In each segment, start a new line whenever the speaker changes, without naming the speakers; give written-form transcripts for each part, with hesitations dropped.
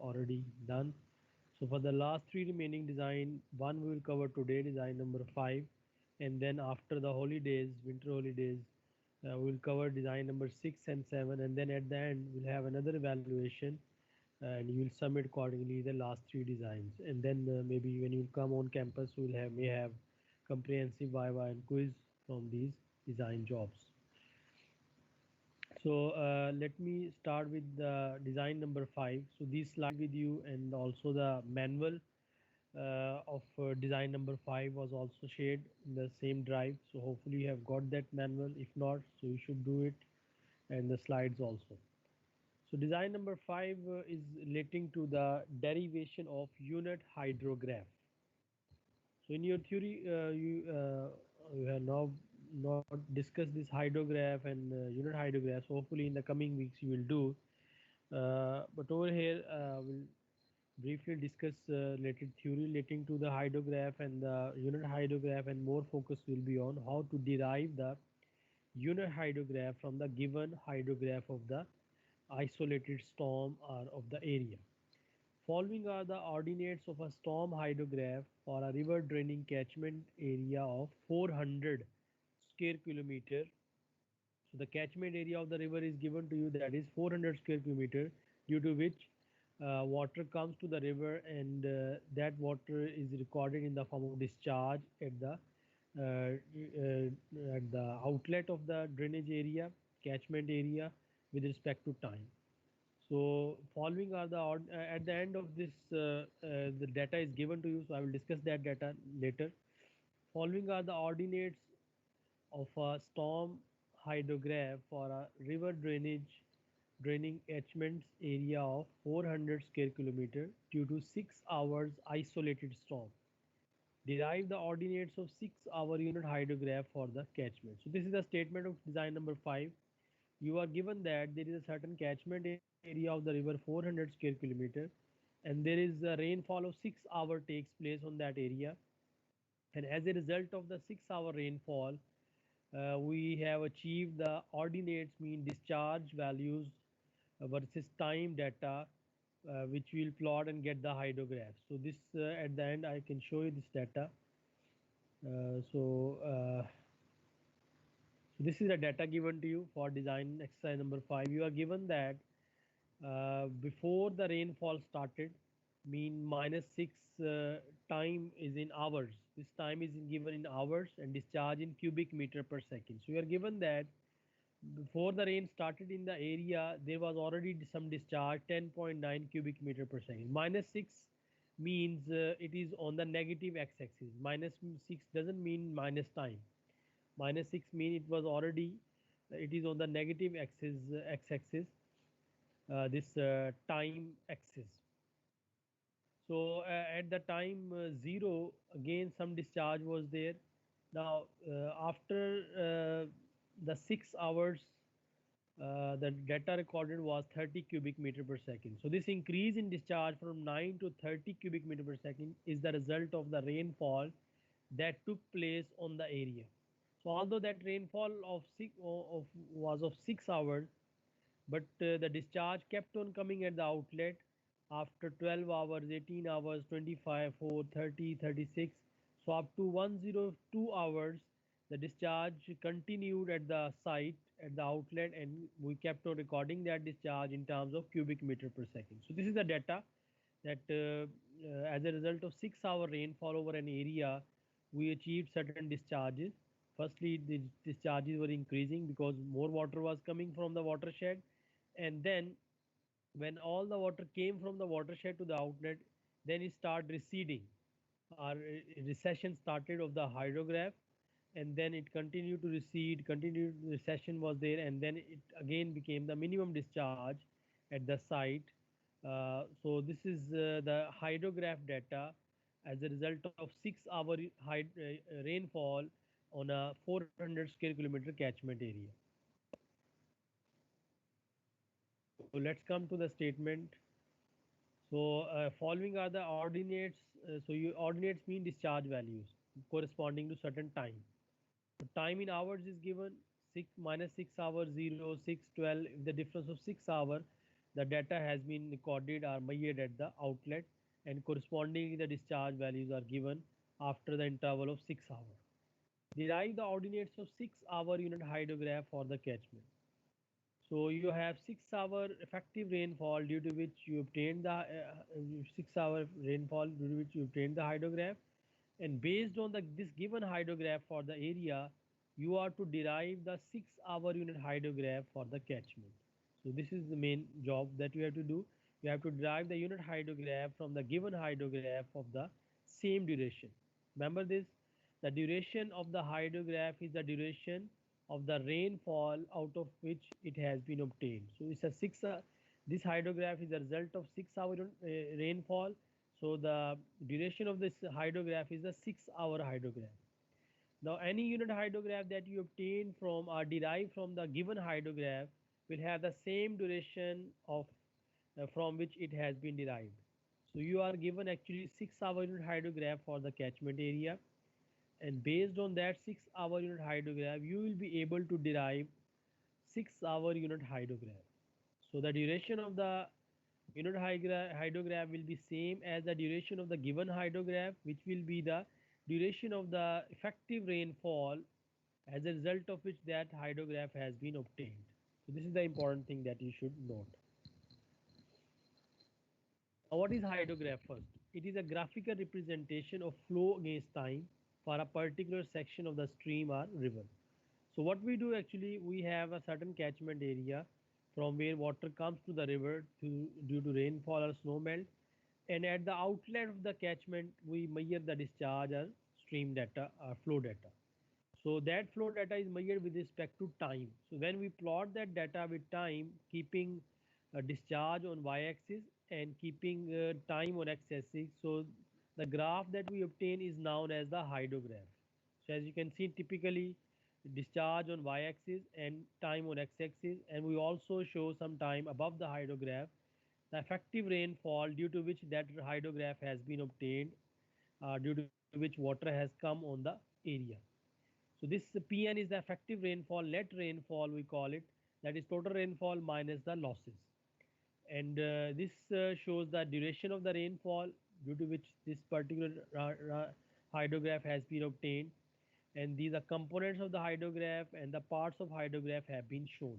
already done. So for the last three remaining design, one we will cover today, design number 5, and then after the holidays, winter holidays, we will cover design number 6 and 7, and then at the end we'll have another evaluation, and you will submit accordingly the last three designs, and then maybe when you come on campus, we'll have may have comprehensive viva and quiz from these design jobs. So let me start with the design number 5. So these slide with you, and also the manual of design number 5 was also shared in the same drive. So hopefully you have got that manual. If not, so you should do it, and the slides also. So design number 5 is relating to the derivation of unit hydrograph. So in your theory, you have now not discussed this hydrograph and unit hydrograph. So hopefully in the coming weeks you will do. But over here, we'll briefly discuss related theory relating to the hydrograph and the unit hydrograph, and more focus will be on how to derive the unit hydrograph from the given hydrograph of the isolated storm or of the area. Following are the ordinates of a storm hydrograph for a river draining catchment area of 400 square kilometer. So the catchment area of the river is given to you, that is 400 square kilometer, due to which water comes to the river, and that water is recorded in the form of discharge at the outlet of the drainage area, catchment area, with respect to time. So following are the at the end of this the data is given to you, so I will discuss that data later. Following are the ordinates of a storm hydrograph for a river draining catchments area of 400 square kilometer due to 6 hours isolated storm. Derive the ordinates of 6-hour unit hydrograph for the catchment. So this is the statement of design number 5. You are given that there is a certain catchment area of the river 400 square kilometer, and there is a rainfall of 6 hour takes place on that area, and as a result of the 6-hour rainfall, we have achieved the ordinates, mean discharge values versus time data, which we'll plot and get the hydrograph. So this at the end I can show you this data. So this is the data given to you for design exercise number 5. You are given that before the rainfall started, mean -6 time is in hours. This time is given in hours, and discharge in cubic meter per second. So you are given that before the rain started in the area, there was already some discharge, 10.9 cubic meter per second. -6 means it is on the negative x-axis. -6 doesn't mean minus time. -6 mean it was already, it is on the negative axis, x-axis, this time axis. So at the time 0, again some discharge was there. Now after the 6 hours, the data recorded was 30 cubic meter per second. So this increase in discharge from 9 to 30 cubic meter per second is the result of the rainfall that took place on the area. So although that rainfall was of 6 hours, but the discharge kept on coming at the outlet after 12 hours, 18 hours, 25, 4, 30, 36. So up to 102 hours, the discharge continued at the site, at the outlet, and we kept on recording that discharge in terms of cubic meter per second. So this is the data that as a result of 6-hour rainfall over an area, we achieved certain discharges. Firstly, the discharges were increasing because more water was coming from the watershed, and then when all the water came from the watershed to the outlet, then it started receding. Our recession started of the hydrograph, and then it continued to recede, continued recession was there, and then it again became the minimum discharge at the site. So this is the hydrograph data as a result of 6-hour rainfall on a 400 square kilometer catchment area. So let's come to the statement. So following are the ordinates. So you ordinates mean discharge values corresponding to certain time. So time in hours is given, 6 minus 6 hours, 0, 6, 12. If the difference of 6 hour, the data has been recorded or measured at the outlet, and correspondingly the discharge values are given after the interval of 6 hours. Derive the ordinates of 6-hour unit hydrograph for the catchment. So you have 6 hour effective rainfall due to which you obtained the 6 hour rainfall due to which you obtained the hydrograph, and based on this given hydrograph for the area, you are to derive the 6 hour unit hydrograph for the catchment. So this is the main job that you have to do. You have to derive the unit hydrograph from the given hydrograph of the same duration. Remember this, the duration of the hydrograph is the duration of the rainfall out of which it has been obtained. So it's a this hydrograph is a result of 6 hour rainfall. So the duration of this hydrograph is a 6 hour hydrograph. Now any unit hydrograph that you obtain from or derive from the given hydrograph will have the same duration of from which it has been derived. So you are given actually 6 hour unit hydrograph for the catchment area, and based on that 6 hour unit hydrograph you will be able to derive 6 hour unit hydrograph. So the duration of the unit hydrograph will be same as the duration of the given hydrograph, which will be the duration of the effective rainfall as a result of which that hydrograph has been obtained. So this is the important thing that you should note. Now what is hydrograph first? It is a graphical representation of flow against time for a particular section of the stream or river. So what we do actually, we have a certain catchment area from where water comes to the river due to rainfall or snow melt, and at the outlet of the catchment we measure the discharge or stream data or flow data. So that flow data is measured with respect to time. So when we plot that data with time, keeping discharge on y-axis and keeping time on x-axis, so the graph that we obtain is known as the hydrograph. So as you can see, typically discharge on y-axis and time on x-axis, and we also show some time above the hydrograph, the effective rainfall due to which that hydrograph has been obtained, due to which water has come on the area. So this Pn is the effective rainfall, net rainfall we call it, that is total rainfall minus the losses. And this shows the duration of the rainfall due to which this particular hydrograph has been obtained, and these are components of the hydrograph, and the parts of hydrograph have been shown.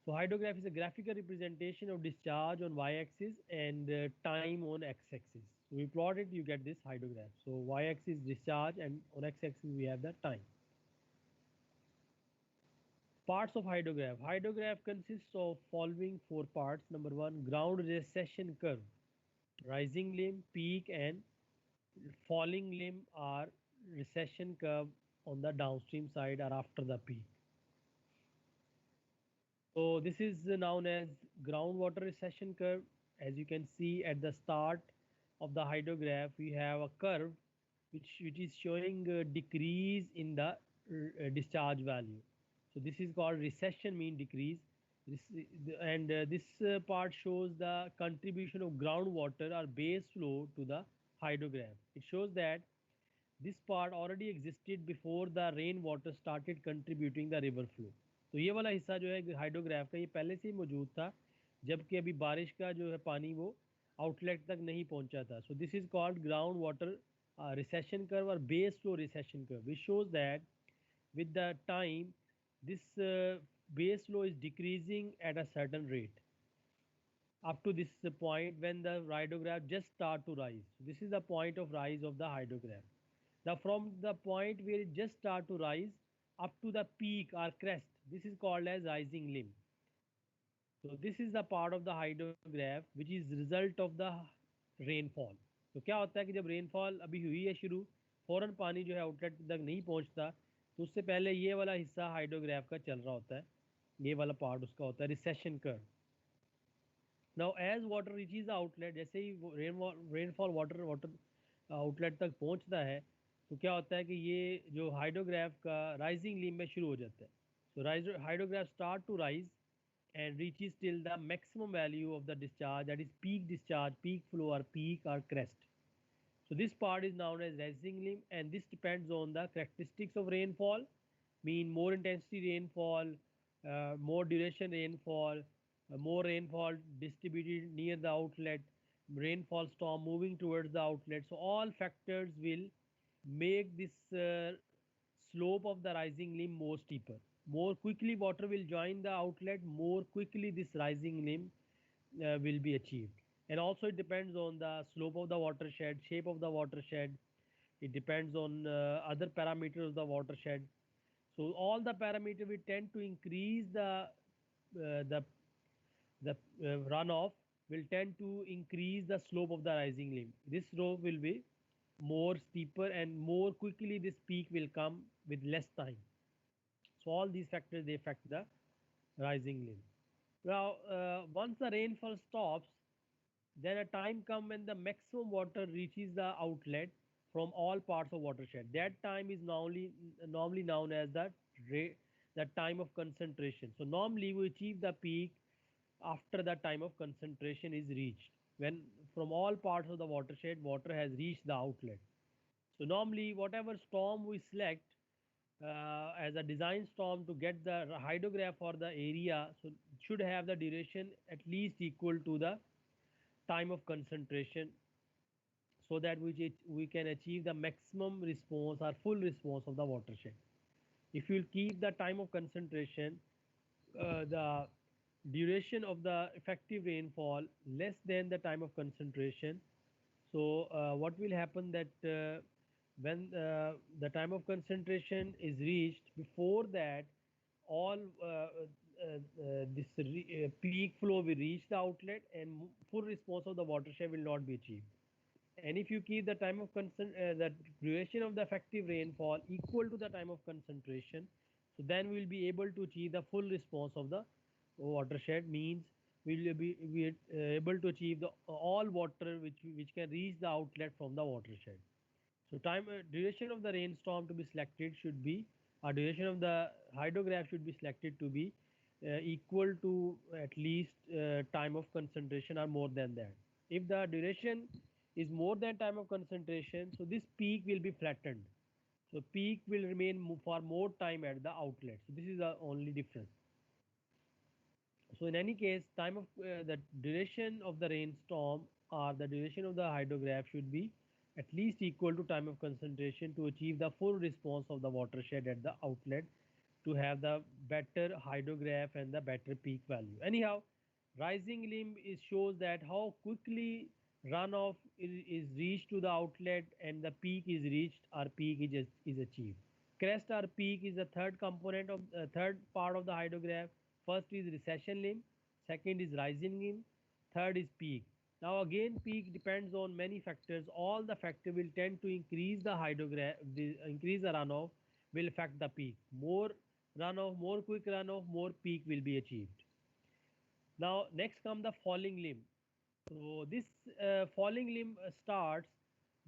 So hydrograph is a graphical representation of discharge on y-axis and time on x-axis. So we plot it, you get this hydrograph. So y-axis discharge and on x-axis we have the time. Parts of hydrograph. Hydrograph consists of following 4 parts. Number 1, ground recession curve. Rising limb, peak, and falling limb are recession curve on the downstream side or after the peak. So this is known as groundwater recession curve. As you can see at the start of the hydrograph, we have a curve which is showing a decrease in the discharge value. So this is called recession, mean decrease. This part shows the contribution of groundwater or base flow to the hydrograph. It shows that this part already existed before the rain water started contributing the river flow. तो ये वाला हिस्सा जो है hydrograph का, ये पहले से ही मौजूद था, जबकि अभी बारिश का जो है पानी वो आउटलेट तक नहीं पहुंचा था. So this is called ground water recession curve or base flow recession curve, which shows that with the time this base flow is decreasing at a certain rate up to this point when the hydrograph just start to rise. So this is the point of rise of the hydrograph. Now from the point where it just start to rise up to the peak or crest, this is called as rising limb. So this is the part of the hydrograph which is result of the rainfall. तो क्या होता है कि जब rainfall अभी हुई है शुरू, फ़ौरन पानी जो है आउटलेट तक नहीं पहुंचता, तो उससे पहले ये वाला हिस्सा हाइड्रोग्राफ का चल रहा होता है, ये वाला पार्ट उसका होता है recession curve. Now as water reaches the outlet, जैसे ही रेनफॉल वाटर आउटलेट तक पहुंचता है, तो क्या होता है कि ये जो हाइड्रोग्राफ का राइजिंग लिम में शुरू हो जाता है. So hydrograph start to rise and reaches till the maximum value of the discharge, that is peak discharge, peak flow or peak or crest. So this part is known as rising limb, and this depends on the characteristics of rainfall, mean more intensity rainfall more duration rainfall, more rainfall distributed near the outlet, rainfall storm moving towards the outlet. So all factors will make this slope of the rising limb more steeper. More quickly water will join the outlet, more quickly this rising limb will be achieved. And also it depends on the slope of the watershed, shape of the watershed. It depends on other parameters of the watershed. So all the parameter will tend to increase the runoff will tend to increase the slope of the rising limb. This slope will be more steeper and more quickly this peak will come with less time. So all these factors they affect the rising limb. Now, once the rainfall stops, then a time comes when the maximum water reaches the outlet from all parts of watershed. That time is normally known as the time of concentration. So normally we achieve the peak after the time of concentration is reached, when from all parts of the watershed water has reached the outlet. So normally whatever storm we select as a design storm to get the hydrograph for the area, so it should have the duration at least equal to the time of concentration, so that we can achieve the maximum response or full response of the watershed. If you keep the time of concentration, the duration of the effective rainfall less than the time of concentration, so what will happen that when the time of concentration is reached, before that all peak flow will reach the outlet and full response of the watershed will not be achieved. And if you keep the time of the duration of the effective rainfall equal to the time of concentration, so then we will be able to achieve the full response of the watershed. Means we are able to achieve the all water which can reach the outlet from the watershed. So time duration of the rainstorm to be selected should be, or duration of the hydrograph should be selected to be equal to at least time of concentration or more than that. If the duration is more than time of concentration, so this peak will be flattened. So peak will remain for more time at the outlet. So this is the only difference. So in any case, time of the duration of the rainstorm or the duration of the hydrograph should be at least equal to time of concentration to achieve the full response of the watershed at the outlet, to have the better hydrograph and the better peak value. Anyhow, rising limb is shows that how quickly runoff is reached to the outlet and the peak is reached or peak is achieved. Crest or peak is the third component of third part of the hydrograph. First is recession limb, second is rising limb, third is peak. Now again peak depends on many factors. All the factors will tend to increase the hydrograph, increase the runoff will affect the peak. More runoff, more quick runoff, more peak will be achieved. Now next come the falling limb. So this falling limb starts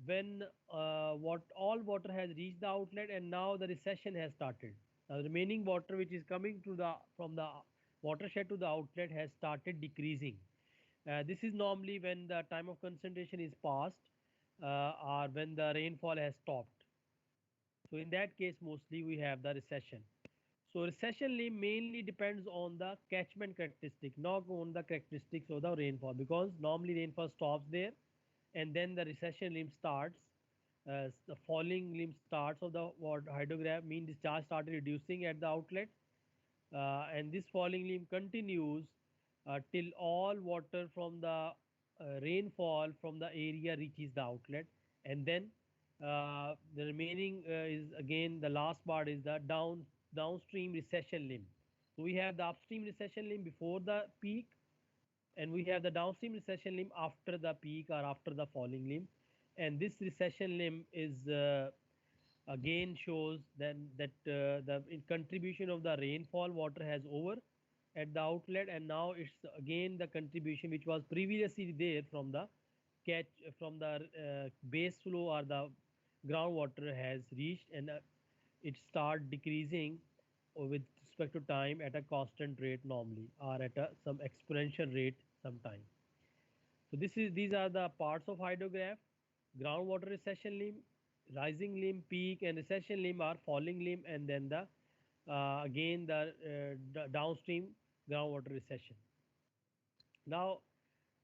when what all water has reached the outlet and now the recession has started. Now the remaining water which is coming to the from the watershed to the outlet has started decreasing. This is normally when the time of concentration is passed or when the rainfall has stopped. So in that case, mostly we have the recession. So recession limb mainly depends on the catchment characteristic, not on the characteristics of the rainfall, because normally rainfall stops there and then the recession limb starts. The falling limb starts of the hydrograph mean discharge started reducing at the outlet, and this falling limb continues till all water from the rainfall from the area reaches the outlet, and then the remaining is again the last part is the downstream recession limb. So we have the upstream recession limb before the peak, and we have the downstream recession limb after the peak or after the falling limb. And this recession limb is again shows then that the contribution of the rainfall water has over at the outlet, and now it's again the contribution which was previously there from the catch from the base flow or the groundwater has reached, and it start decreasing with respect to time at a constant rate normally, or at a some exponential rate sometime. So these are the parts of hydrograph: groundwater recession limb, rising limb, peak, and recession limb are falling limb, and then the again the downstream groundwater recession. Now,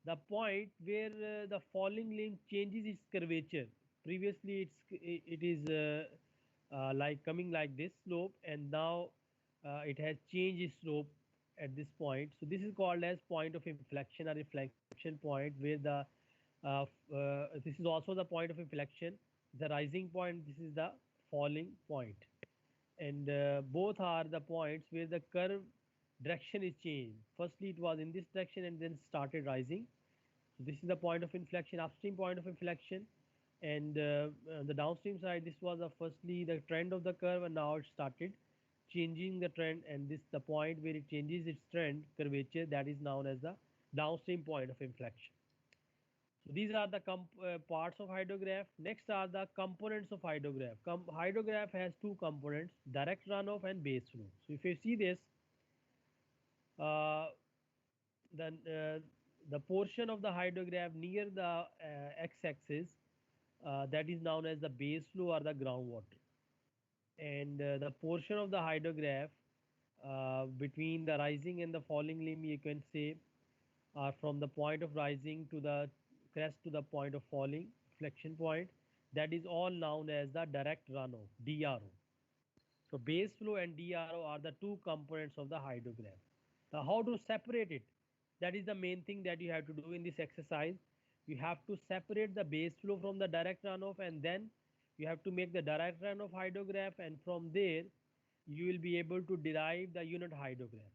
the point where the falling limb changes its curvature. Previously, it is like coming like this slope, and now it has changed its slope at this point. So this is called as point of inflection or inflection point, where the this is also the point of inflection. The rising point. This is the falling point, and both are the points where the curve direction is changed. Firstly, it was in this direction and then started rising. So this is the point of inflection, upstream point of inflection, and on the downstream side, this was firstly the trend of the curve, and now it started changing the trend, and this the point where it changes its trend curvature, that is known as the downstream point of inflection. So these are the parts of hydrograph. Next are the components of hydrograph. Hydrograph has two components: direct runoff and base flow. So if you see this, uh, then the portion of the hydrograph near the x-axis, that is known as the base flow or the groundwater, and the portion of the hydrograph between the rising and the falling limb, you can say, from the point of rising to the crest to the point of falling flexion point, that is all known as the direct runoff, DRO. So base flow and DRO are the two components of the hydrograph. Now how to separate it? That is the main thing that you have to do in this exercise. You have to separate the base flow from the direct runoff, and then you have to make the direct runoff hydrograph, and from there you will be able to derive the unit hydrograph.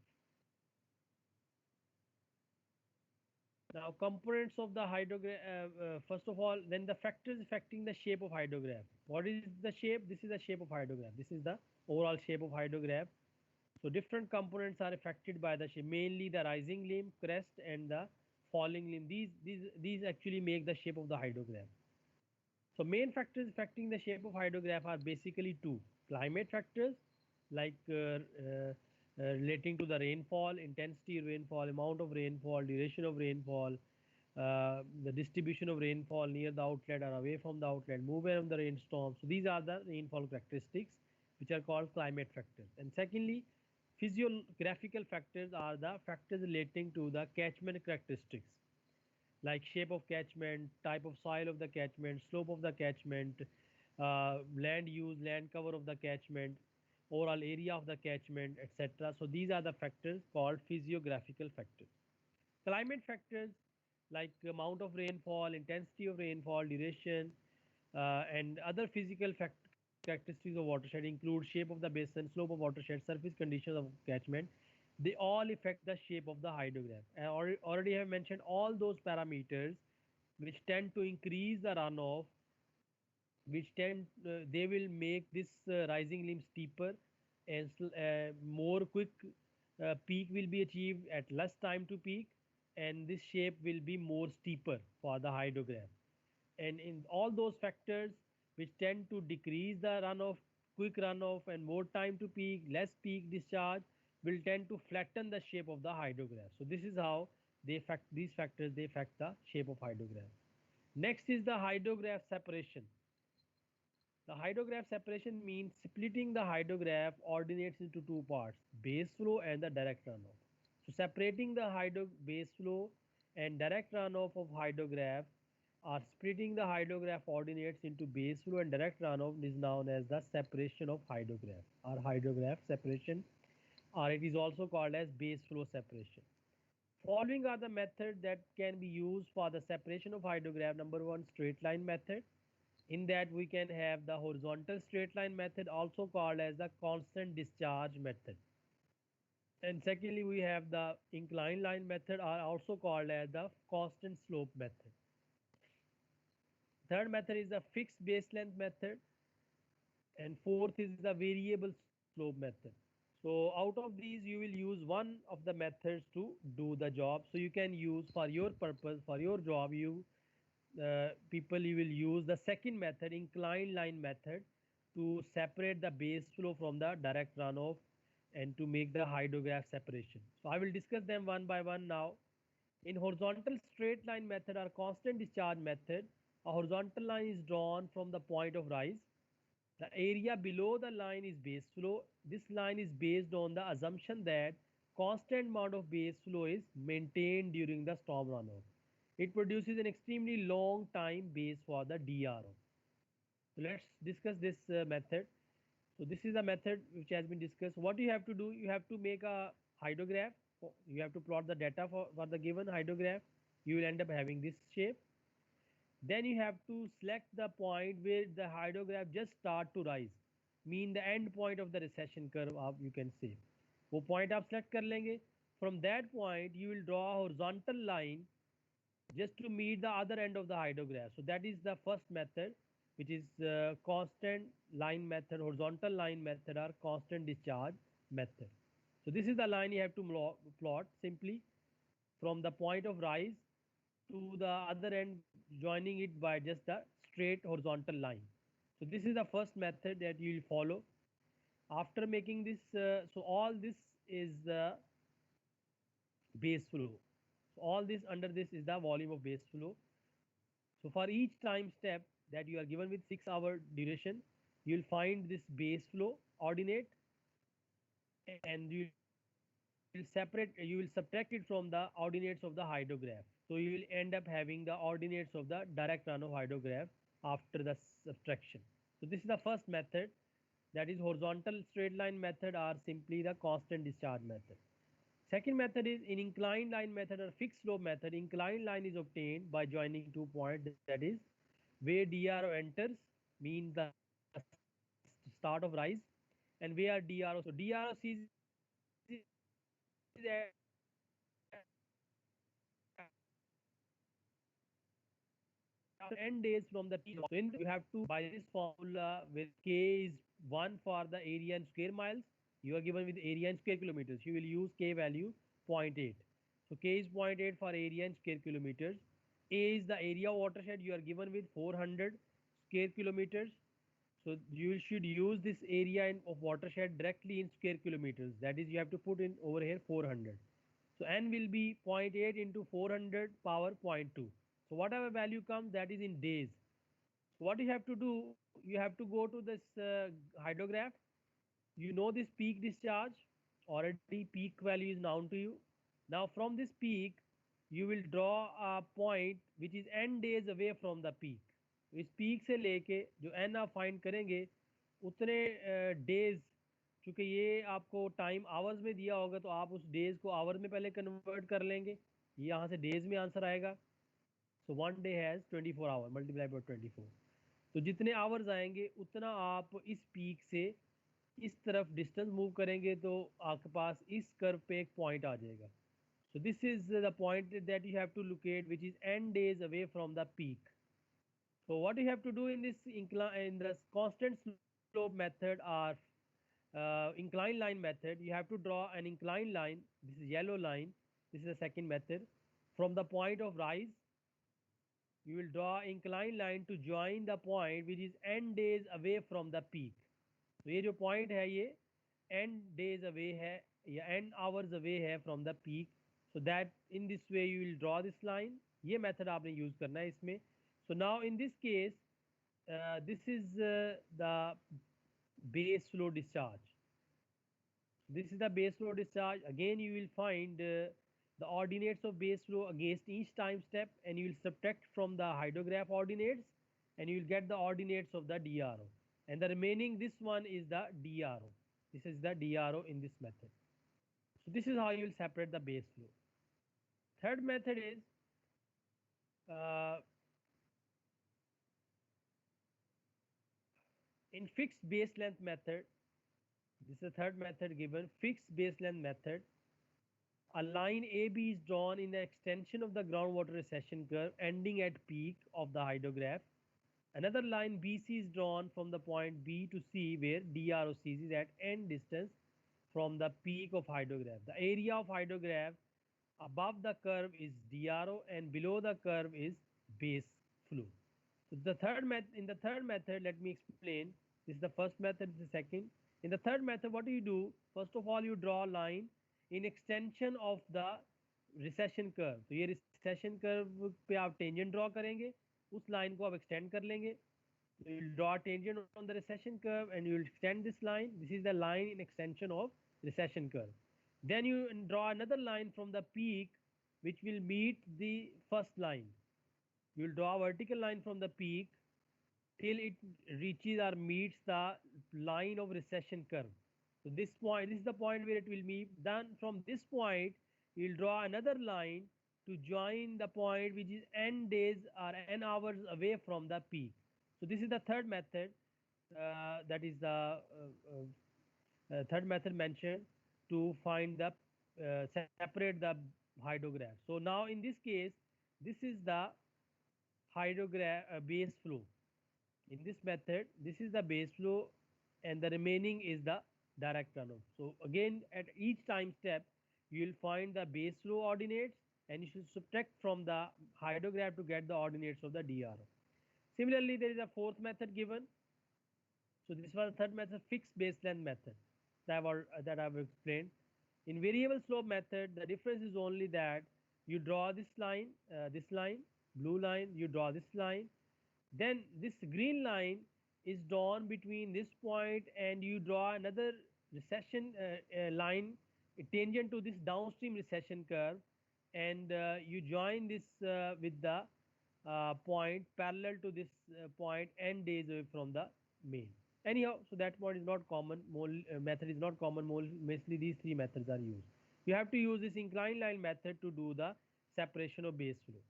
Now, components of the hydrograph, first of all, then the factors affecting the shape of hydrograph. What is the shape? This is the shape of hydrograph. This is the overall shape of hydrograph. So different components are affected by the shape, mainly the rising limb, crest, and the falling limb. These actually make the shape of the hydrograph. So main factors affecting the shape of hydrograph are basically two: climate factors, like relating to the rainfall, intensity of rainfall, amount of rainfall, duration of rainfall, the distribution of rainfall near the outlet or away from the outlet, movement of the rainstorm. So these are the rainfall characteristics, which are called climate factors. And secondly, physiographical factors are the factors relating to the catchment characteristics, like shape of catchment, type of soil of the catchment, slope of the catchment, land use, land cover of the catchment, overall area of the catchment, etc. So these are the factors called physiographical factors. Climate factors like amount of rainfall, intensity of rainfall, duration, and other physical characteristics of watershed include shape of the basin, slope of watershed, surface conditions of catchment. They all affect the shape of the hydrograph. I already have mentioned all those parameters which tend to increase the runoff, which they will make this rising limb steeper, and more quick peak will be achieved at less time to peak, and this shape will be more steeper for the hydrograph. And in all those factors which tend to decrease the runoff, quick runoff, and more time to peak, less peak discharge, will tend to flatten the shape of the hydrograph. So this is how they affect these factors, they affect the shape of hydrograph. Next is the hydrograph separation. The hydrograph separation means splitting the hydrograph ordinates into two parts: base flow and the direct runoff. So separating the base flow and direct runoff of hydrograph, or splitting the hydrograph ordinates into base flow and direct runoff, is known as the separation of hydrograph, or hydrograph separation, or it is also called as base flow separation. Following are the methods that can be used for the separation of hydrograph. Number one, straight line method. In that we can have the horizontal straight line method, also called as the constant discharge method. And secondly, we have the inclined line method, or also called as the constant slope method. Third method is the fixed base length method, and fourth is the variable slope method. So out of these, you will use one of the methods to do the job. So you can use for your purpose, for your job, you will use the second method, inclined line method, to separate the base flow from the direct runoff and to make the hydrograph separation. So I will discuss them one by one now. In horizontal straight line method or constant discharge method, a horizontal line is drawn from the point of rise, The area below the line is base flow. This line is based on the assumption that constant amount of base flow is maintained during the storm runoff. It produces an extremely long time base for the DRO. So let's discuss this method. So this is a method which has been discussed. What you have to do, you have to make a hydrograph. You have to plot the data for the given hydrograph. You will end up having this shape. Then you have to select the point where the hydrograph just start to rise, mean the end point of the recession curve आप you can say. वो point आप select कर लेंगे. From that point you will draw a horizontal line just to meet the other end of the hydrograph. So that is the first method, which is constant line method, horizontal line method, or constant discharge method. So this is the line you have to plot simply from the point of rise to the other end, joining it by just a straight horizontal line. So this is the first method that you will follow. After making this, so all this is the base flow. So all this under this is the volume of base flow. So for each time step that you are given with 6 hour duration, you will find this base flow ordinate, and you will subtract it from the ordinates of the hydrograph. So you will end up having the ordinates of the direct runoff hydrograph after the subtraction. So this is the first method, that is horizontal straight line method, or simply the constant discharge method. Second method is in inclined line method or fixed slope method. Inclined line is obtained by joining 2 points, that is where DRO enters, means the start of rise, and where DRO. So DRO ceases at n days from the peak. So in you have to, by this formula, where K is 1 for the area in square miles, you are given with area in square kilometers. You will use K value 0.8. So K is 0.8 for area in square kilometers. A is the area watershed, you are given with 400 square kilometers. So you should use this area of watershed directly in square kilometers. That is, you have to put in over here 400. So n will be zero point 0.8 into 400 power 0.2. So whatever value comes, that is in days. So what you have to do, you have to go to this hydrograph. You know this peak discharge. Already peak value is known to you. Now from this peak, you will draw a point which is n days away from the peak. इस peak से लेके जो n आप find करेंगे उतने days, चूंकि ये आपको टाइम आवर्स में दिया होगा तो आप उस डेज को आवर में पहले कन्वर्ट कर लेंगे. यहाँ से डेज में आंसर आएगा. So one day has 24 hour multiply by 24. तो जितने आवर्स आएंगे उतना आप इस पीक से इस तरफ डिस्टेंस मूव करेंगे तो आपके पास इस कर्व पे एक पॉइंट आ जाएगा. So this is the point that you have to locate, which is n days away from the peak. So what you have to do in this constant slope method or inclined line method, you have to draw an inclined line. This is yellow line. This is the second method. From the point of rise, you will draw inclined line to join the point which is n days away from the peak. तो ये जो point है ये n days away है या n hours away है from the peak. So that in this way you will draw this line. ये method आपने use करना है इसमें. So now in this case, this is the base flow discharge. This is the base flow discharge. Again you will find the ordinates of base flow against each time step, and you will subtract from the hydrograph ordinates, and you will get the ordinates of the DRO, and the remaining this one is the DRO. This is the DRO in this method. So this is how you will separate the base flow. Third method is uh, in fixed base length method. This is the third method given, fixed base length method. A line AB is drawn in the extension of the groundwater recession curve ending at peak of the hydrograph. Another line BC is drawn from the point B to C where DRO ceases at end distance from the peak of hydrograph. The area of hydrograph above the curve is DRO and below the curve is base flow. So in the third method, let me explain. This is the first method, this is the second. In the third method, what do? First of all, you draw a line in extension of the recession curve. तो ये recession curve पे आप tangent draw करेंगे, उस line को आप extend कर लेंगे. So you'll draw a tangent on the recession curve and you'll extend this line. This is the line in extension of recession curve. Then you draw another line from the peak which will meet the first line. You'll draw a vertical line from the peak till it reaches or meets the line of recession curve. So this is the point where it will meet. Then from this point, you'll draw another line to join the point which is n days or n hours away from the peak. So this is the third method. That is the third method mentioned to find the separate the hydrograph. So now in this case, this is the hydrograph base flow. In this method, this is the base flow and the remaining is the direct runoff. So again, at each time step, you will find the base flow ordinates and you should subtract from the hydrograph to get the ordinates of the DRO. Similarly, there is a fourth method given. So this was the third method, fixed base length method that I've explained. In variable slope method, the difference is only that you draw this line, blue line, you draw this line, then this green line is drawn between this point and you draw another recession line tangent to this downstream recession curve and you join this with the point parallel to this point n days away from the main. Anyhow, so that point is not common. Method is not common. Mostly these three methods are used. You have to use this inclined line method to do the separation of base flow.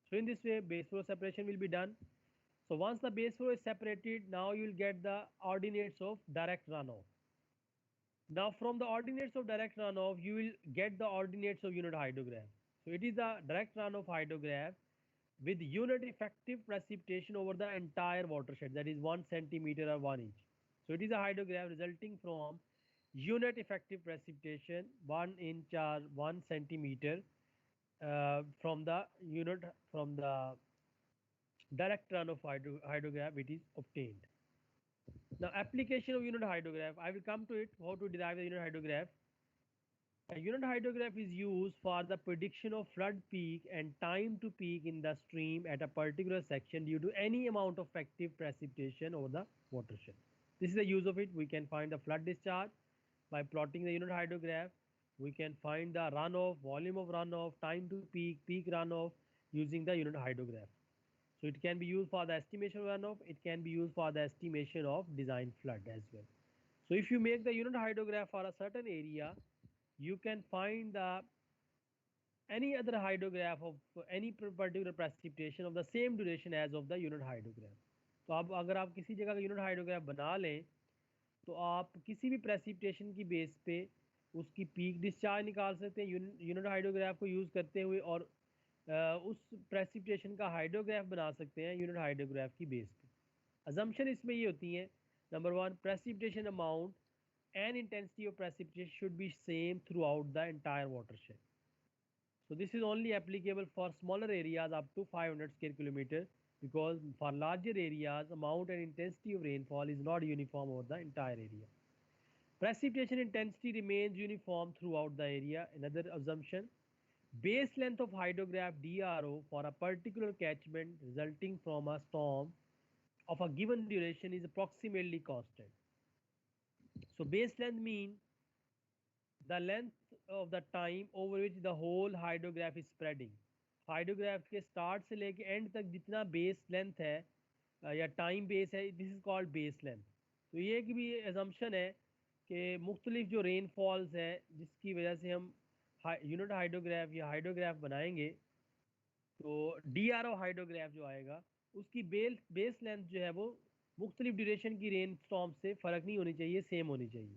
So in this way, base flow separation will be done. So once the base flow is separated, now you will get the ordinates of direct runoff. Now from the ordinates of direct runoff, you will get the ordinates of unit hydrograph. So it is a direct runoff hydrograph with unit effective precipitation over the entire watershed, that is 1 centimeter or 1 inch. So it is a hydrograph resulting from unit effective precipitation 1 inch or 1 centimeter from the unit from the direct runoff hydrograph it is obtained. Now application of unit hydrograph, I will come to it, how to derive the unit hydrograph. A unit hydrograph is used for the prediction of flood peak and time to peak in the stream at a particular section due to any amount of effective precipitation over the watershed. This is the use of it. We can find the flood discharge by plotting the unit hydrograph. We can find the runoff, volume of runoff, time to peak, peak runoff using the unit hydrograph. So it can be used for the estimation of runoff. It can be used for the estimation of design flood as well. So if you make the unit hydrograph for a certain area, you can find the any other hydrograph of any particular precipitation of the same duration as of the unit hydrograph. तो अब अगर आप किसी जगह का unit hydrograph बना लें तो आप किसी भी प्रेसिपिटेशन की बेस पे उसकी पीक डिस्चार्ज निकाल सकते हैं यूनिट हाइड्रोग्राफ को यूज़ करते हुए और उस प्रेसिपिटेशन का हाइड्रोग्राफ बना सकते हैं यूनिट हाइड्रोग्राफ की बेस पे. अजम्पशन इसमें ये होती है, number one, precipitation amount and intensity of precipitation should be same throughout the entire watershed. So this is only applicable for smaller areas up to 500 square kilometer, because for larger areas amount and intensity of rainfall is not uniform over the entire area. Precipitation intensity remains uniform throughout the area. Another assumption, base length of hydrograph DRO for a particular catchment resulting from a storm of a given duration is approximately constant. So base length means the length of the time over which the whole hydrograph is spreading. Hydrograph के start से लेके and तक जितना base length है या time base है, this is called base length. तो ये एक भी एजम्पशन है कि मुख्तलिफ जो रेनफॉल्स है जिसकी वजह से हम यूनिट हाइड्रोग्राफ या हाइड्रोग्राफ बनाएंगे, तो डी आर ओ हाइड्रोग्राफ जो आएगा उसकी बेस लेंथ जो है वो मुख्तलिफ ड्यूरेशन की रेन स्टॉर्म से फ़र्क नहीं होनी चाहिए, सेम होनी चाहिए.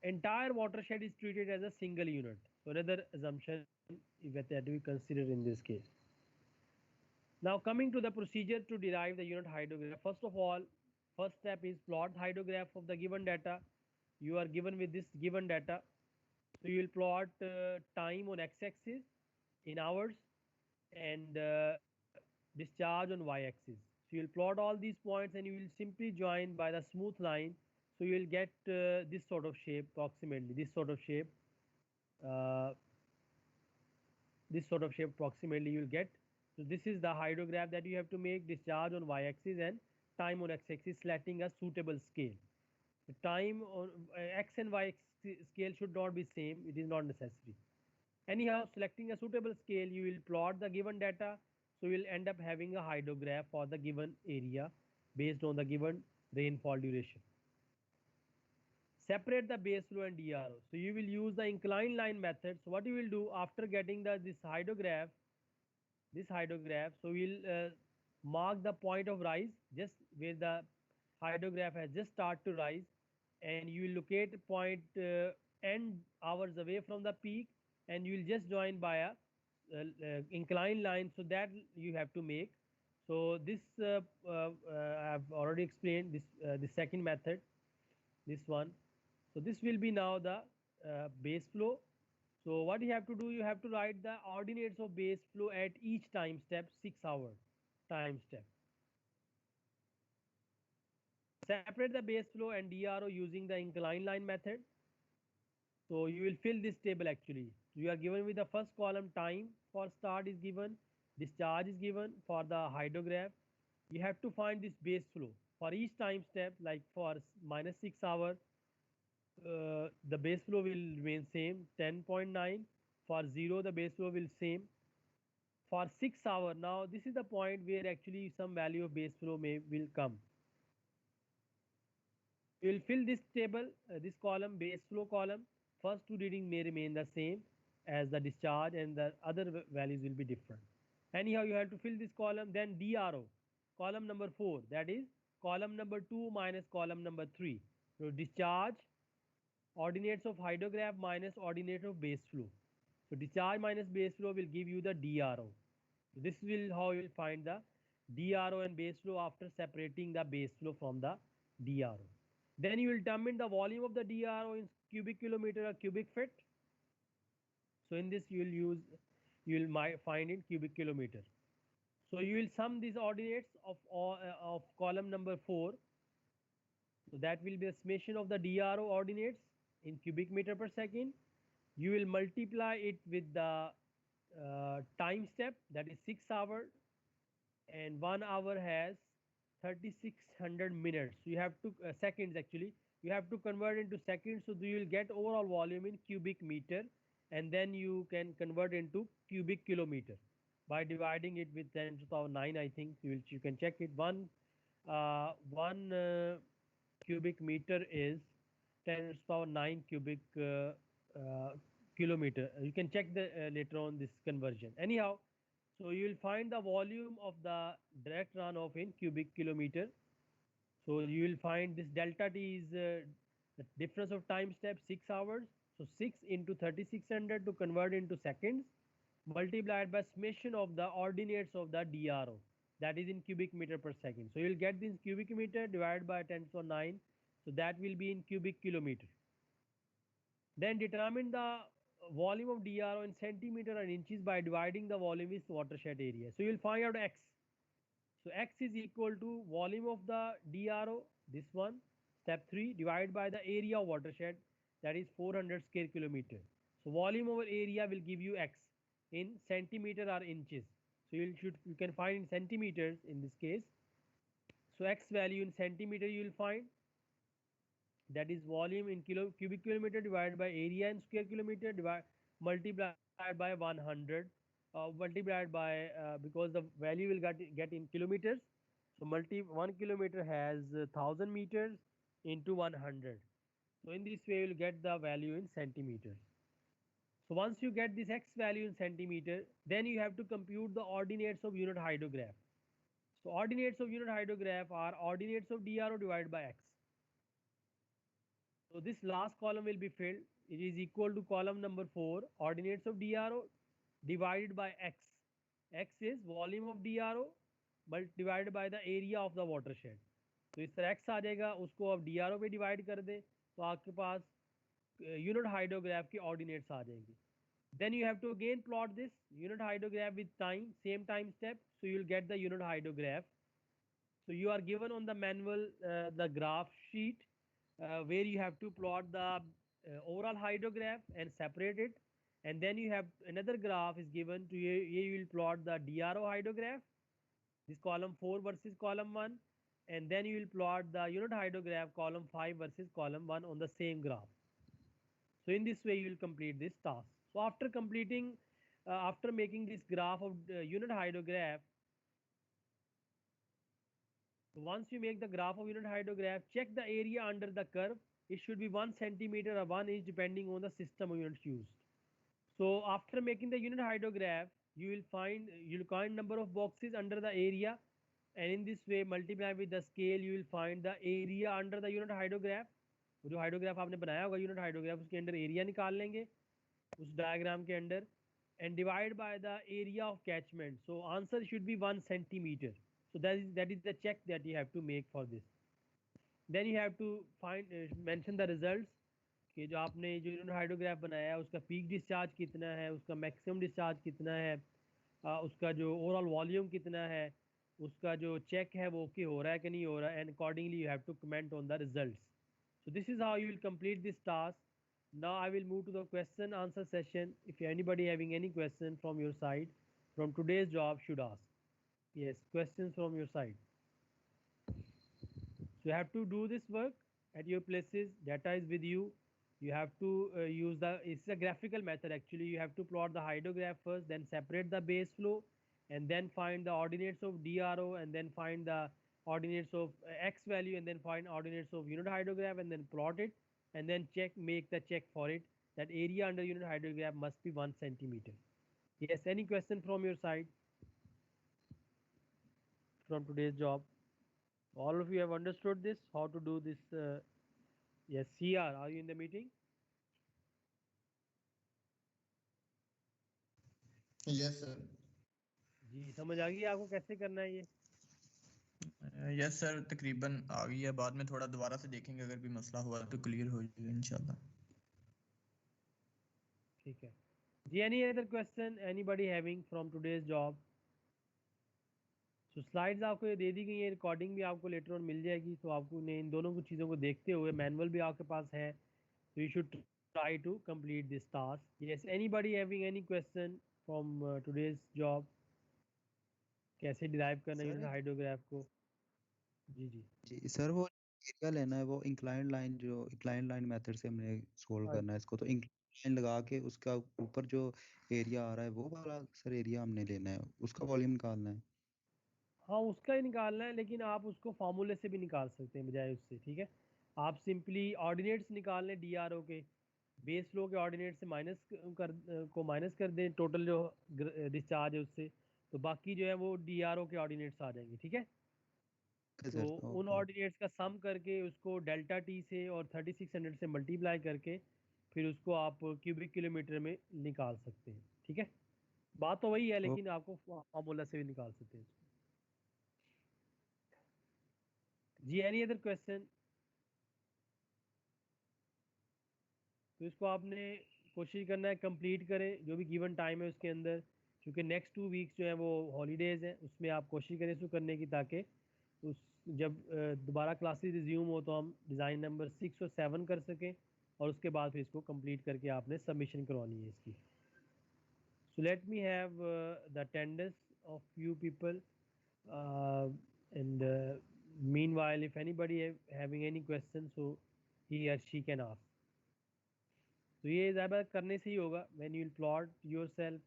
Entire watershed is treated as a single unit. So another assumption that we consider in this case. Now coming to the procedure to derive the unit hydrograph. First of all, first step is plot hydrograph of the given data. You are given with this given data. So you will plot time on x-axis in hours and discharge on y-axis. So you will plot all these points and you will simply join by the smooth line. So you will get this sort of shape, approximately this sort of shape. Approximately you will get. So this is the hydrograph that you have to make, discharge on y-axis and time on x-axis, selecting a suitable scale. The time on x and y scale should not be same. It is not necessary. Anyhow, selecting a suitable scale, you will plot the given data. So you will end up having a hydrograph for the given area based on the given rainfall duration. Separate the base flow and DRO. So you will use the inclined line method. So what you will do after getting this hydrograph, so we'll mark the point of rise just where the hydrograph has just started to rise, and you will locate point end hours away from the peak, and you will just join by a inclined line, so that you have to make. So this I've already explained this the second method, this one. So this will be now the base flow. So what you have to do, you have to write the ordinates of base flow at each time step, 6 hour time step. Separate the base flow and DRO using the inclined line method. So you will fill this table actually. You are given with the first column time for start is given, discharge is given for the hydrograph. You have to find this base flow for each time step, like for -6 hour, the base flow will remain same 10.9. For 0 the base flow will same. For 6 hour, now this is the point where actually some value of base flow will come. We will fill this table, this column, base flow column. First two reading may remain the same as the discharge, and the other values will be different. Anyhow, you have to fill this column. Then DRO, column number 4, that is column number 2 minus column number 3. So discharge, ordinates of hydrograph minus ordinate of base flow. So discharge minus base flow will give you the DRO. So this will how you will find the DRO and base flow after separating the base flow from the DRO. Then you will determine the volume of the DRO in cubic kilometer or cubic feet. So in this you will find in cubic kilometer. So you will sum these ordinates of column number 4. So that will be a summation of the DRO ordinates in cubic meter per second. You will multiply it with the time step, that is 6 hours, and 1 hour has 3600 minutes. So you have to seconds actually. You have to convert into seconds, so you will get overall volume in cubic meter, and then you can convert into cubic kilometer by dividing it with 10 to the power 9. I think you can check it. One cubic meter is 10 to the power 9 cubic kilometer. You can check the later on this conversion. Anyhow, so you will find the volume of the direct runoff in cubic kilometer. So you will find this delta T is the difference of time step, 6 hours. So 6 into 3600 to convert into seconds, multiplied by summation of the ordinates of the DRO, that is in cubic meter per second. So you will get this cubic meter divided by 10 to the 9. So that will be in cubic kilometer. Then determine the volume of DRO in centimeter and inches by dividing the volume with watershed area. So you will find out X. So X is equal to volume of the DRO, this one, step 3, divided by the area of watershed, that is 400 square kilometer. So volume over area will give you X in centimeter or inches. So you can find in centimeters in this case. So X value in centimeter you will find, that is volume in cubic kilometer divided by area in square kilometer multiplied by 100, multiplied by because the value will get in kilometers. So 1 kilometer has 1000 meters into 100. So in this way you will get the value in centimeters. So once you get this X value in centimeter, then you have to compute the ordinates of unit hydrograph. So ordinates of unit hydrograph are ordinates of DRO divided by X. So this last column will be filled. It is equal to column number 4, ordinates of DRO divided by X. X is volume of DRO but divided by the area of the watershed. तो इस तरह X आ जाएगा, उसको आप DRO पे divide कर दे तो आपके पास यूनिट हाइड्रोग्राफ की ऑर्डिनेट्स आ जाएंगी. Then you have to again plot this unit hydrograph with time, same time step. So you will get the unit hydrograph. So you are given on the manual the graph sheet where you have to plot the overall hydrograph and separate it, and then you have another graph is given to you. You will plot the DRO hydrograph, this column 4 versus column 1, and then you will plot the unit hydrograph column 5 versus column 1 on the same graph. So in this way you will complete this task. So after completing, after making this graph of unit hydrograph, once you make the graph of unit hydrograph, check the area under the curve. It should be 1 centimeter or 1 inch depending on the system of units used. So after making the unit hydrograph, you'll find number of boxes under the area, and in this way multiply with the scale you will find the area under the unit hydrograph. वो जो hydrograph आपने बनाया होगा unit hydrograph उसके अंदर area निकाल लेंगे उस डायग्राम के अंदर and divide by the area of catchment. So answer should be 1 centimeter. So that is the check that you have to make for this. Then you have to find mention the results कि जो आपने जो unit hydrograph बनाया है उसका peak discharge कितना है, उसका मैक्सिमम डिस्चार्ज कितना है, उसका जो ओवरऑल वॉल्यूम कितना है, उसका जो चेक है वो ओके हो रहा है कि नहीं हो रहा है, and accordingly you have to comment on the results. So this is how you will complete this task. Now I will move to the question answer session. If anybody having any question from your side from today's job should ask. Yes, questions from your side. So you have to do this work at your places. Data is with you. You have to use it's a graphical method actually. You have to plot the hydrograph first, then separate the base flow, and then find the ordinates of DRO, and then find the ordinates of X value, and then find ordinates of unit hydrograph, and then plot it, and then make the check for it. That area under unit hydrograph must be 1 centimeter. Yes, any question from your side from today's job? All of you have understood this, how to do this. Yes, CR, are you in the meeting?
Yes, sir.
जी समझ आ गई आपको कैसे करना है ये?
Yes sir, तकरीबन आ गई है. बाद में थोड़ा दोबारा से देखेंगे, अगर भी मसला हुआ तो क्लियर हो जाएगा इंशाल्लाह.
ठीक है जी. Any other question anybody having from today's job? So slides आपको ये दे दी गई है, रिकॉर्डिंग भी आपको लेटर ऑन मिल जाएगी. तो आपको ने इन दोनों कुछ चीज़ों को देखते हुए मैनुअल भी आपके पास है. तो you should try to complete this task. Yes, anybody having any question from today's job? कैसे डिराइव करना है हाइड्रोग्राफ को? जी जी
जी सर, वो एरिया लेना है, वो इंक्लाइन लाइन, जो इंक्लाइन लाइन मेथड से हमने सोल्व करना है इसको. तो इंक्लाइन लगा के उसका ऊपर जो एरिया आ रहा है वो वाला सर एरिया हमने लेना है, उसका वॉल्यूम निकालना है.
हाँ उसका ही निकालना है, लेकिन आप उसको फार्मूले से भी निकाल सकते हैं बजाय उससे. ठीक है, आप सिंपली ऑर्डिनेट्स निकाल लें DRO के, बेस फ्लो के ऑर्डिनेट से माइनस कर दें टोटल जो डिस्चार्ज है उससे, तो बाकी जो है वो DRO के ऑर्डिनेट्स आ जाएंगे. ठीक है, तो उन ऑर्डिनेट्स का सम करके उसको डेल्टा टी से और 3600 से मल्टीप्लाई करके फिर उसको आप क्यूबिक किलोमीटर में निकाल सकते हैं. ठीक है, बात तो वही है, लेकिन आपको फार्मूला से भी निकाल सकते हैं. जी एनी अदर क्वेश्चन? तो इसको आपने कोशिश करना है कंप्लीट करें जो भी गिवन टाइम है उसके अंदर, क्योंकि नेक्स्ट 2 वीक्स जो है वो हॉलीडेज़ हैं, उसमें आप कोशिश करें इसको करने की, ताकि उस जब दोबारा क्लासेस रिज्यूम हो तो हम डिज़ाइन नंबर 6 और 7 कर सकें, और उसके बाद फिर इसको कंप्लीट करके आपने सबमिशन करवानी है इसकी. So let me have the attendance of few people, and meanwhile if anybody having any question, so he or she can ask. तो ये ज़्यादा करने से ही होगा. when you will plot yourself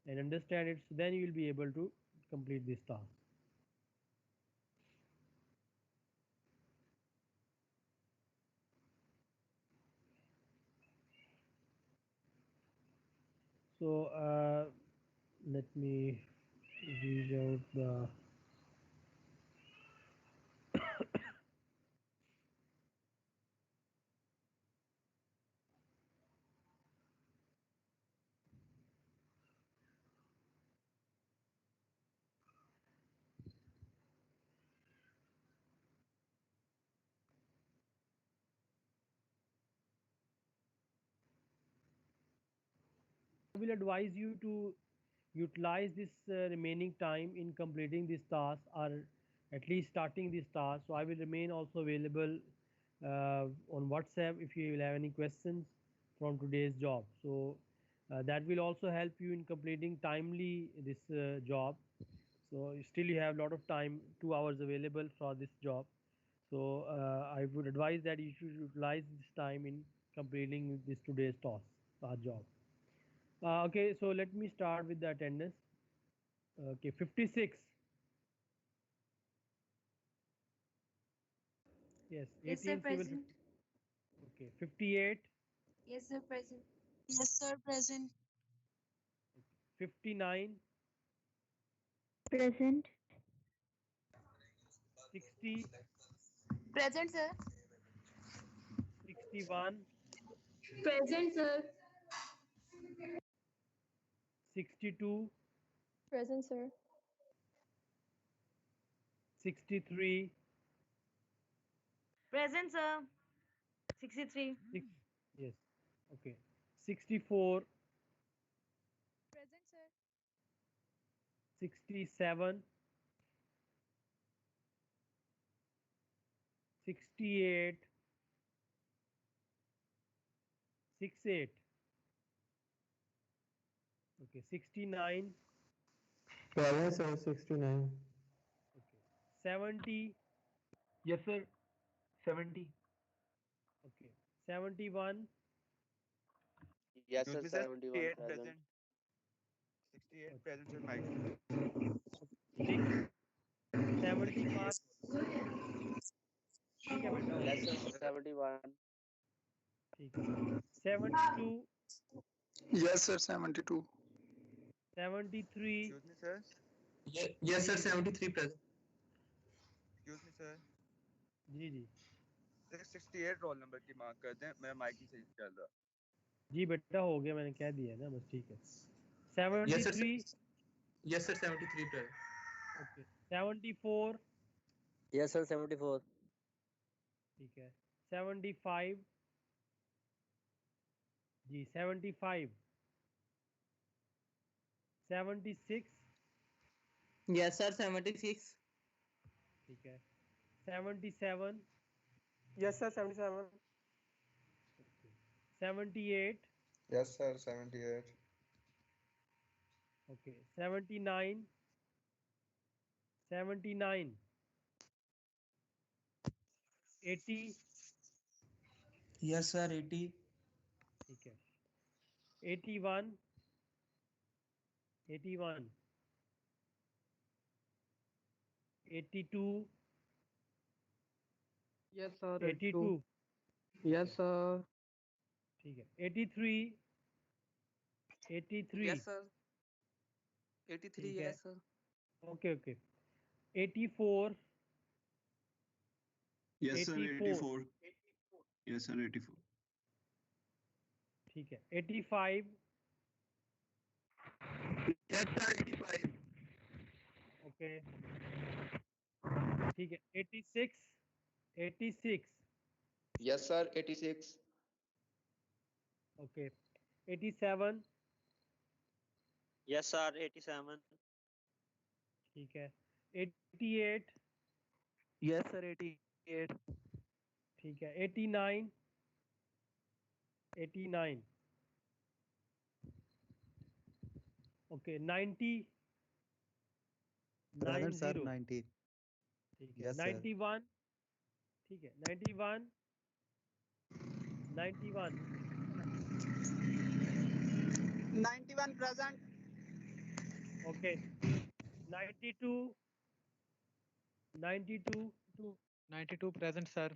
and understand it, so then you will be able to complete this task. So let me read out the I will advise you to utilize this remaining time in completing this task, or at least starting this task. So I will remain also available on WhatsApp if you will have any questions from today's job. So that will also help you in completing timely this job. So still you have a lot of time, 2 hours available for this job. So I would advise that you should utilize this time in completing this today's job. Okay, so let me start with the attendance. Okay, 56. Yes,
Yes, sir,
18 civil.
present.
Okay, 58,
Yes, sir, present.
Yes, sir, present.
59,
Present.
60,
Present, sir.
61,
Present, sir.
62,
Present, sir.
63,
Present, sir. 63.
six, yes, okay, 64,
Present, sir.
67, 68, 68, okay, 69,
Present, sir, 69.
okay, 70,
Yes, sir. 70.
okay, 71,
Yes,
Excuse
sir,
me, sir.
71
68
present.
present. 68
okay,
present, sir. Mike.
71, ठीक है बेटा हो
Yes,
गया
sir, 71.
ठीक है 72,
Yes, sir, 72.
73,
Excuse me, sir.
Yes, sir. 73 present.
Excuse me, sir.
जी जी
68 roll number की mark कर दें, मेरा माइक ही सही चल रहा।
जी बेटा हो गया, मैंने कह दिया ना, बस ठीक है
Yes, sir.
73,
Yes, sir. 73 present.
okay, 74,
Yes, sir, 74.
ठीक है 75, जी 75, 76,
Yes, sir. 76.
ठीक है 77,
Yes, sir, 77.
78,
Yes, sir, 78.
okay 79, 79, 80,
Yes, sir. 80.
ठीक है 81, 81, 82,
Yes, sir,
82,
Yes, sir.
ठीक है 83, 83,
sir. 83,
ठीक है
yes, sir.
Okay okay 84,
Yes, sir,
84,
84. Yes, sir, 84.
ठीक है 85,
Yes, sir. 85.
ओके ठीक है 86, 86,
Yes, sir, 86.
Okay 87,
Yes, sir, 87.
ठीक है 88,
Yes, sir, 88.
ठीक है 89, 89, ओके 90,
Present, sir,
90,
90.
ठीक है
Yes, sir.
91, ठीक है 91, 91,
91 present.
Okay 92, 92,
92 present, sir.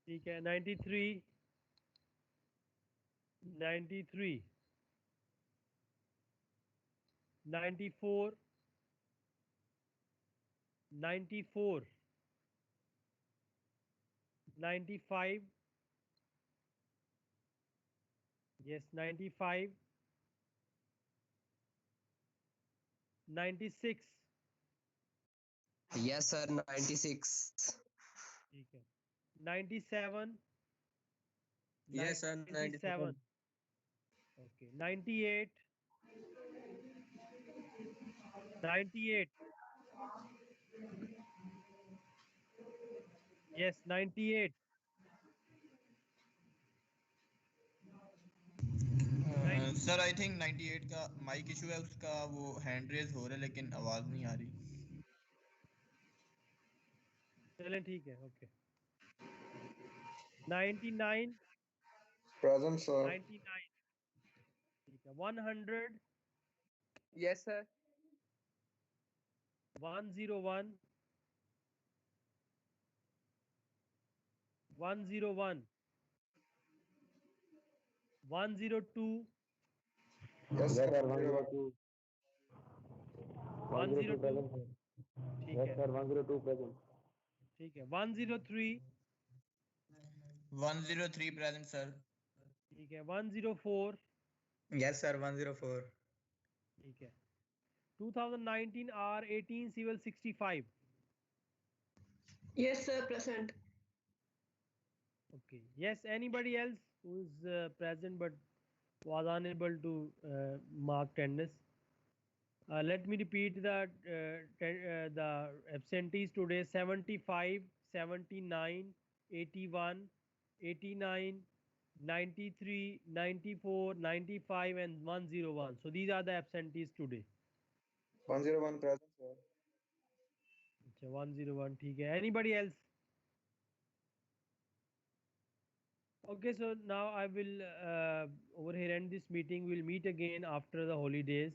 ठीक है 93, 93, 94, 94, 95, yes 95, 96,
Yes, sir, 96.
ठीक है 97,
Yes, sir.
97, okay 98, 98, yes 98,
sir I think 98 का माइक इशू है, उसका वो हैंड रेज हो रहा है लेकिन आवाज नहीं आ रही।
चलें ठीक है ओके 99
Present, sir.
99 ठीक है 100
Yes, sir.
101 101 102
Yes, sir. 102.
102 ठीक
Yes,
है
sir. 102 present.
ठीक है 103
103 present, sir.
ठीक है 104
Yes, sir. 104.
ठीक है 2019 R18 civil 65
Yes, sir, present.
okay yes anybody else who is present but was unable to mark attendance. Let me repeat that the absentees today 75 79 81 89 93 94 95 and 101. So these are the absentees today.
101 present, sir.
अच्छा 101 ठीक है anybody else? Okay, so now I will over here end this meeting. We'll meet again after the holidays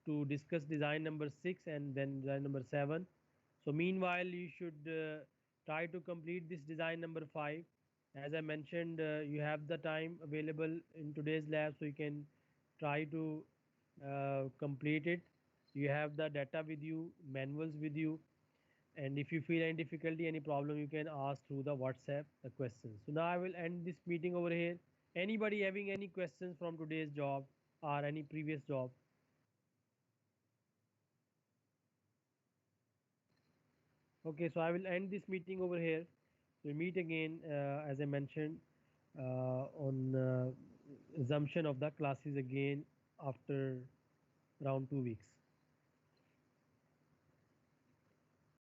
to discuss design number 6 and then design number 7. So meanwhile, you should try to complete this design number 5. As I mentioned, you have the time available in today's lab, so you can try to complete it. You have the data with you, manuals with you, and if you feel any difficulty, any problem, you can ask through the WhatsApp the questions. So now I will end this meeting over here. Anybody having any questions from today's job or any previous job? Okay, so I will end this meeting over here. We'll meet again, as I mentioned, on assumption of the classes again after around 2 weeks.